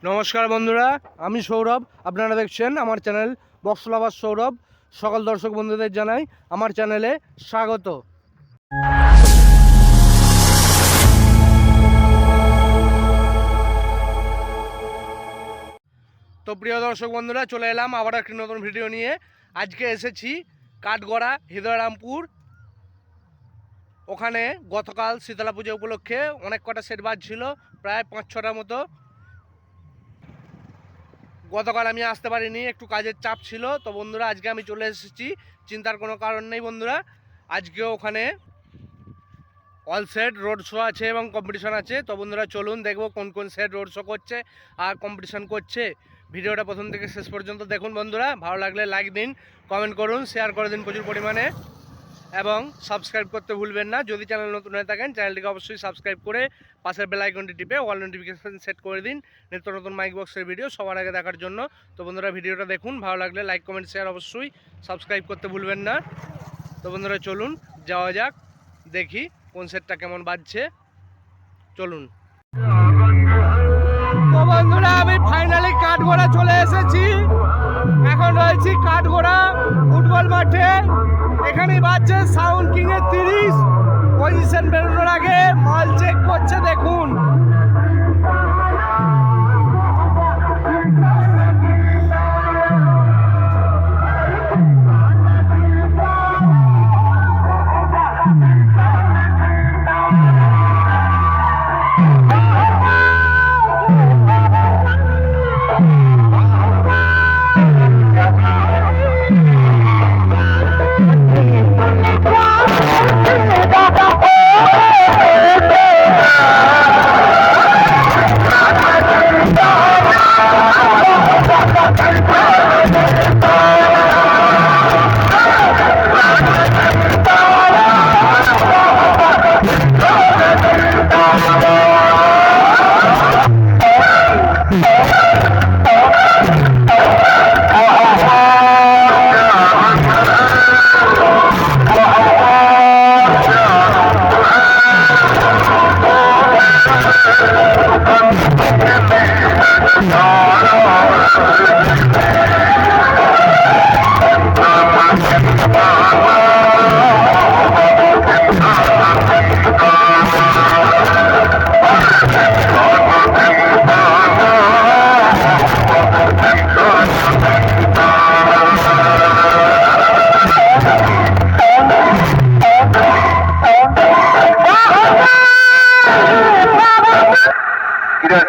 নমস্কার বন্ধুরা, আমি সৌরভ। আপনারা দেখছেন আমার চ্যানেল বক্স লাভার সৌরভ। সকল দর্শক বন্ধুদের জানাই আমার চ্যানেলে স্বাগত। তো প্রিয় দর্শক বন্ধুরা, চলে এলাম আবার একটি নতুন ভিডিও নিয়ে। আজকে এসেছি কাঠগড়া হৃদয়রামপুর। ওখানে গতকাল শীতলা পুজো উপলক্ষে অনেক কটা সেট বাজছিল, প্রায় 5-6টার মতো। গতকাল আমি আসতে পারিনি, একটু কাজের চাপ ছিল। তো বন্ধুরা, আজকে আমি চলে এসেছি, চিন্তার কোনো কারণ নেই বন্ধুরা। আজকেও ওখানে অল সেট রোড শো আছে এবং কম্পিটিশন আছে। তো বন্ধুরা চলুন দেখবো কোন কোন সেট রোড শো করছে আর কম্পিটিশন করছে। ভিডিওটা প্রথম থেকে শেষ পর্যন্ত দেখুন বন্ধুরা। ভালো লাগলে লাইক দিন, কমেন্ট করুন, শেয়ার করে দিন প্রচুর পরিমাণে এবং সাবস্ক্রাইব করতে ভুলবেন না। যদি চ্যানেল নতুন হয়ে থাকেন চ্যানেলটিকে অবশ্যই সাবস্ক্রাইব করে পাশের বেল আইকনটি টিপে অল নোটিফিকেশন সেট করে দিন নিত্য নতুন মাইক বক্সের ভিডিও সবার আগে দেখার জন্য। তো বন্ধুরা ভিডিওটা দেখুন, ভালো লাগলে লাইক কমেন্ট শেয়ার অবশ্যই সাবস্ক্রাইব করতে ভুলবেন না। তো বন্ধুরা চলুন যাওয়া যাক, দেখি কোন সেটটা কেমন বাজছে। চলুন। তো বন্ধুরা, আমি ফাইনালি কাঠগড়া চলে এসেছি। এখন রয়েছি কাঠগড়া ফুটবল মাঠে। এখানেই বাজছে সাউন্ড কিং এর 30। পজিশন বেরোনোর আগে মাল চেক করছে, দেখুন।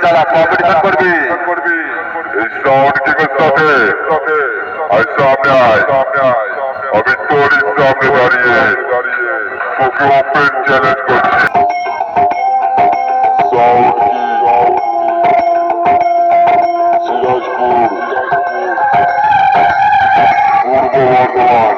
যারা কম্পিটিশন করবি এই সাউন্ড কিংয়ের সাথে আর সামনে আয়, আমি তোর সামনে দাঁড়িয়ে তোকে ওপেন চ্যালেঞ্জ করছি। সাউন্ড সিরাজপুর, পূর্ব বর্ধমান।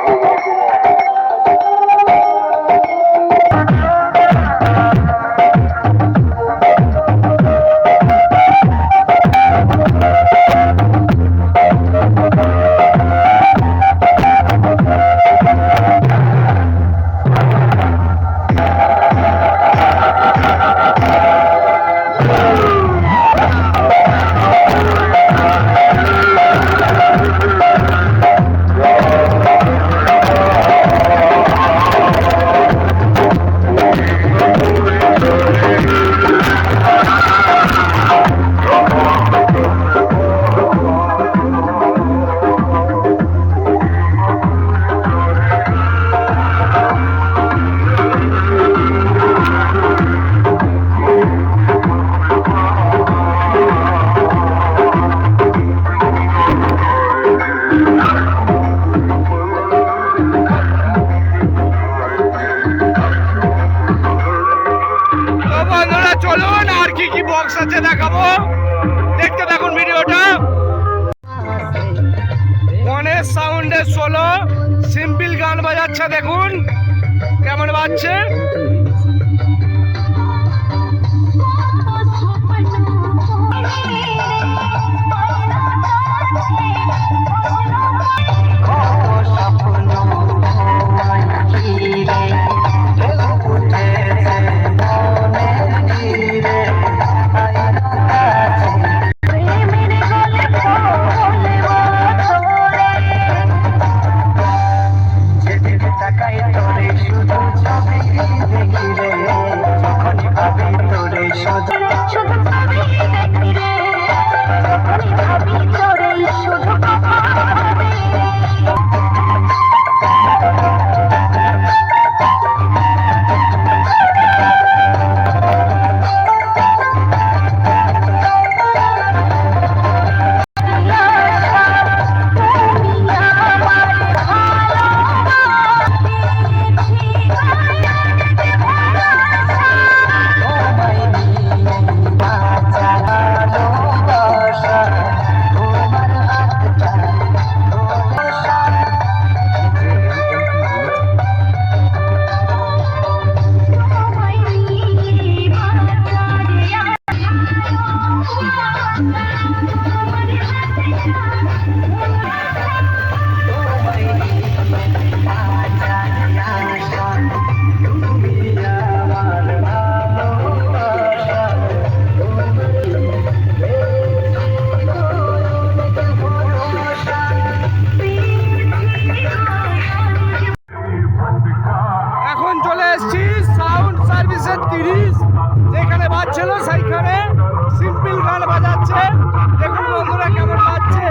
চলুন আর কি কি বক্স আছে দেখাবো, দেখতে থাকুন ভিডিওটা। গণেশ সাউন্ডের 16 সিম্পল গান বাজাচ্ছে, দেখুন কেমন বাজছে। এখন চলে এসেছি সাউন্ড সার্ভিসের 30, যেখানে বাজছিল সেইখানে সিম্পল গান বাজাচ্ছে। দেখুন বন্ধুরা কেমন বাজছে।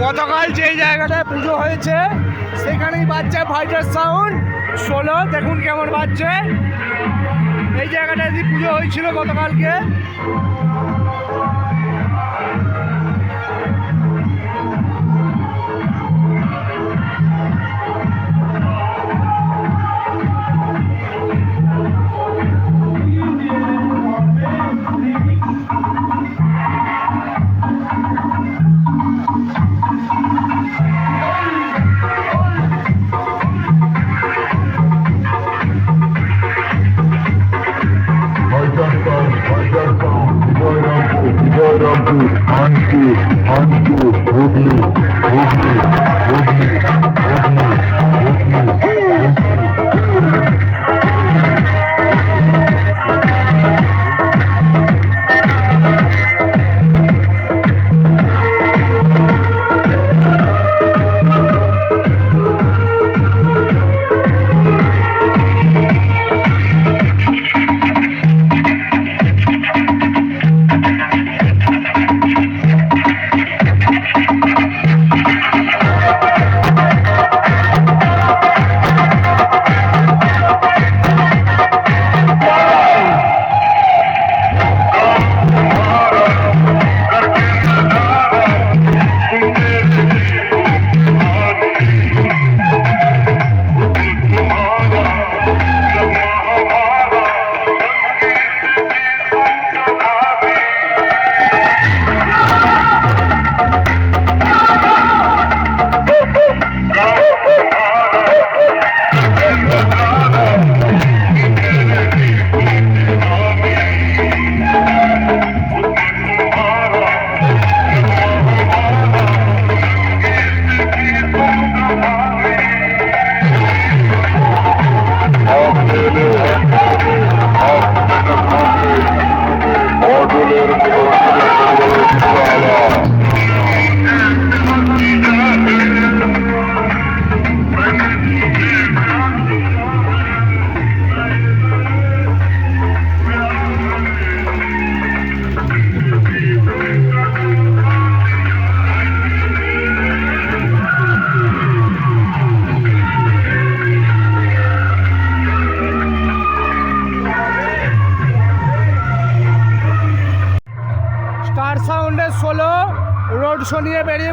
গতকাল যে জায়গাটায় পুজো হয়েছে সেখানেই বাজছে ফাইটার সাউন্ড 16। দেখুন কেমন বাজছে। এই জায়গাটায় পুজো হয়েছিল গতকালকে।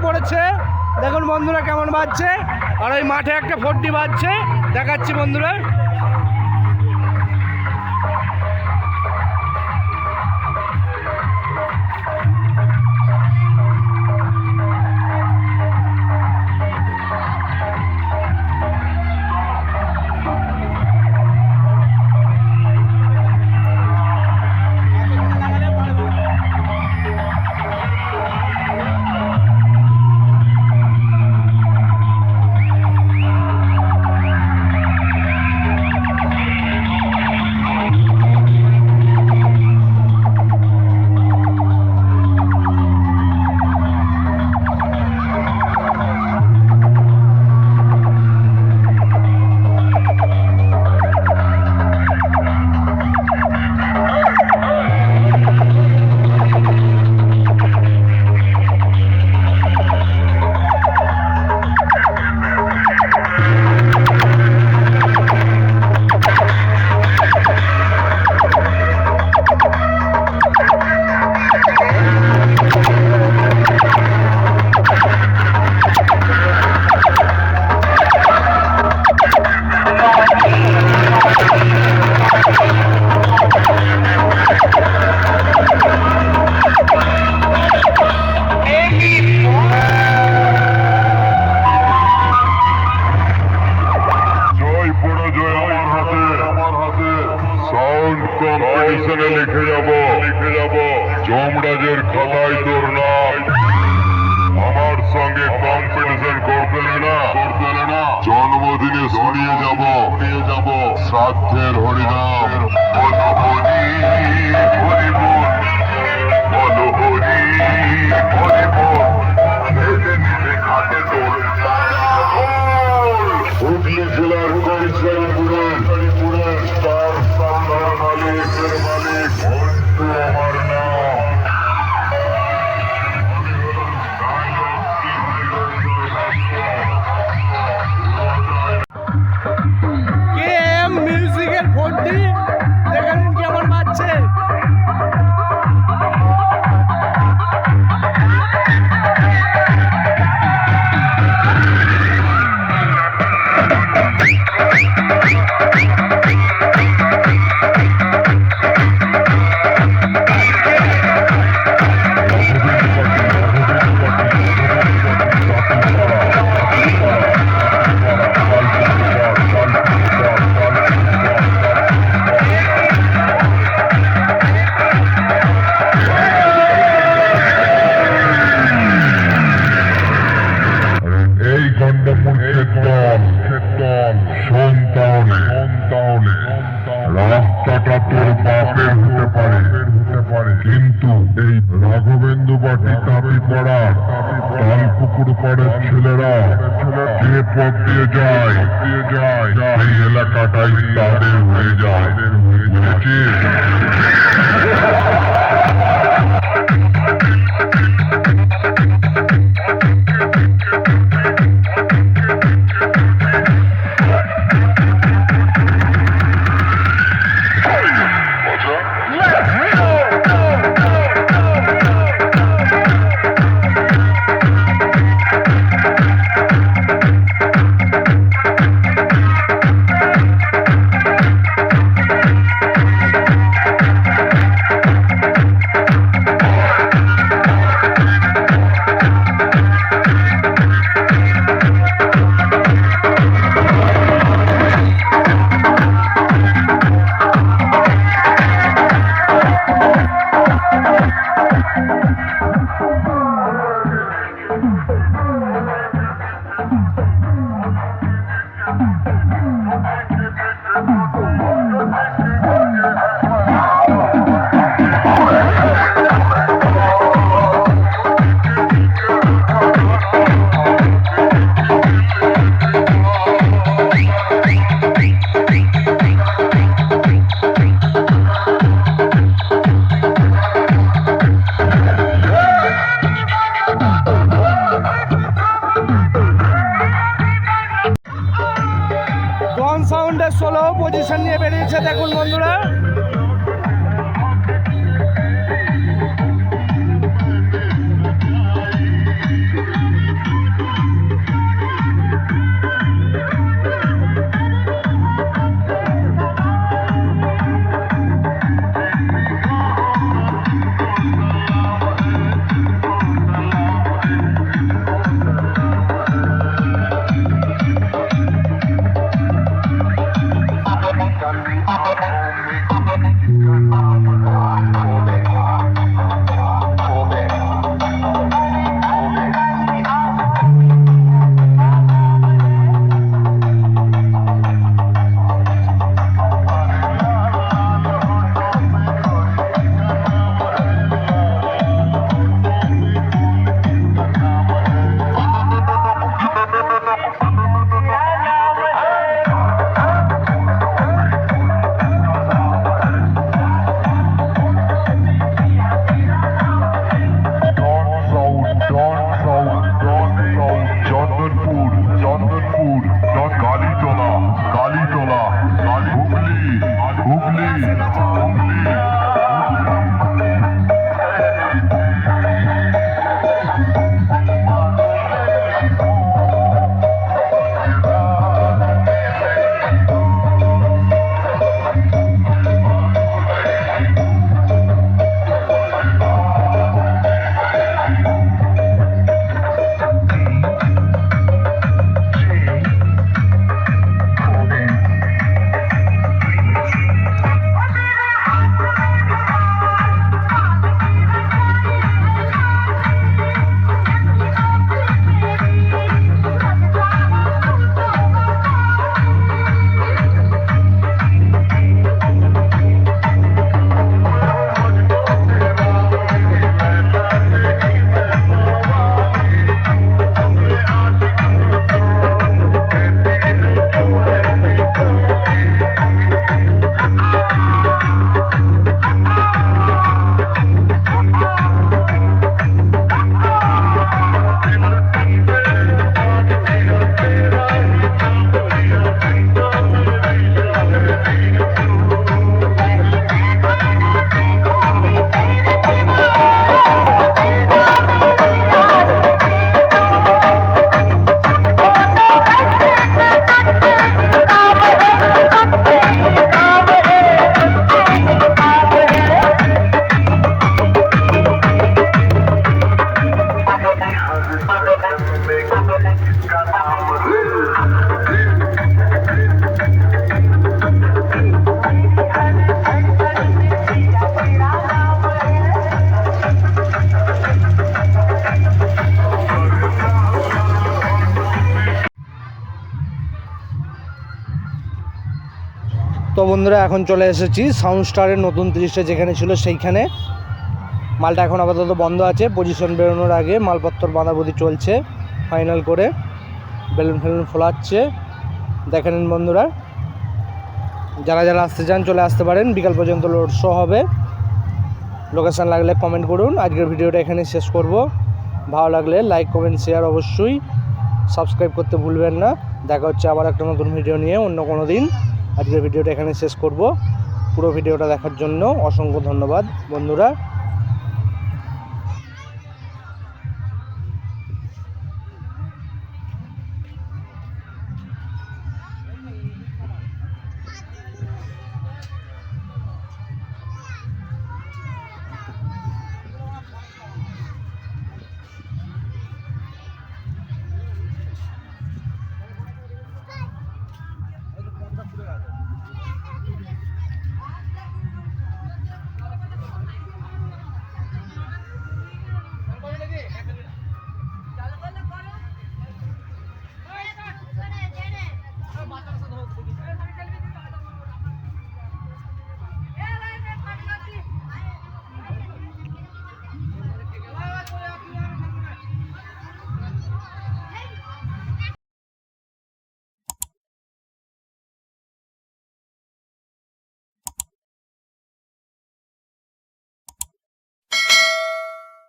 পড়েছে, দেখুন বন্ধুরা কেমন বাজছে। আর ওই মাঠে একটা 4D বাজছে, দেখাচ্ছি বন্ধুরা। লিখে যাব যমরাজের খাতায় তোর নাম। আমার সঙ্গে কম্পিটিশন করতে না জন্মদিনে শুনিয়ে যাব শ্রাদ্ধের হরিনাম। হুগলি জেলার করিমপুরের তার সামনার মালিকের মালিক মন্টু আমার নাম। KM মিউজিকের 4D দেখেন কেমন বাজছে। রাস্তাটা তোর বাপের হতে পারে, কিন্তু এই রাঘবেন্দু বাটি কাপি পড়া তালপুকুর পাড়ের ছেলেরা যে পথ দিয়ে যায় এই এলাকাটাই তাদের হয়ে যায়, বুঝেছিস? সাউন্ডের 16 পজিশন নিয়ে বেরিয়েছে, দেখুন বন্ধুরা। में किसका नाम তো বন্ধুরা এখন চলে এসেছি সাউন্ড স্টারের নতুন 30টা যেখানে ছিল সেইখানে। মালটা এখন আপাতত বন্ধ আছে, পজিশন বেরোনোর আগে মালপত্র বাঁধাবুধি চলছে ফাইনাল করে, বেলুন ফেলুন ফোলাচ্ছে। দেখে নিন বন্ধুরা, যারা যারা আসতে চান চলে আসতে পারেন, বিকাল পর্যন্ত রোড শো হবে। লোকেশান লাগলে কমেন্ট করুন। আজকের ভিডিওটা এখানে শেষ করব। ভালো লাগলে লাইক কমেন্ট শেয়ার অবশ্যই, সাবস্ক্রাইব করতে ভুলবেন না। দেখা হচ্ছে আবার একটা নতুন ভিডিও নিয়ে অন্য কোনো দিন। আজকের ভিডিওটা এখানে শেষ করব। পুরো ভিডিওটা দেখার জন্য অসংখ্য ধন্যবাদ বন্ধুরা।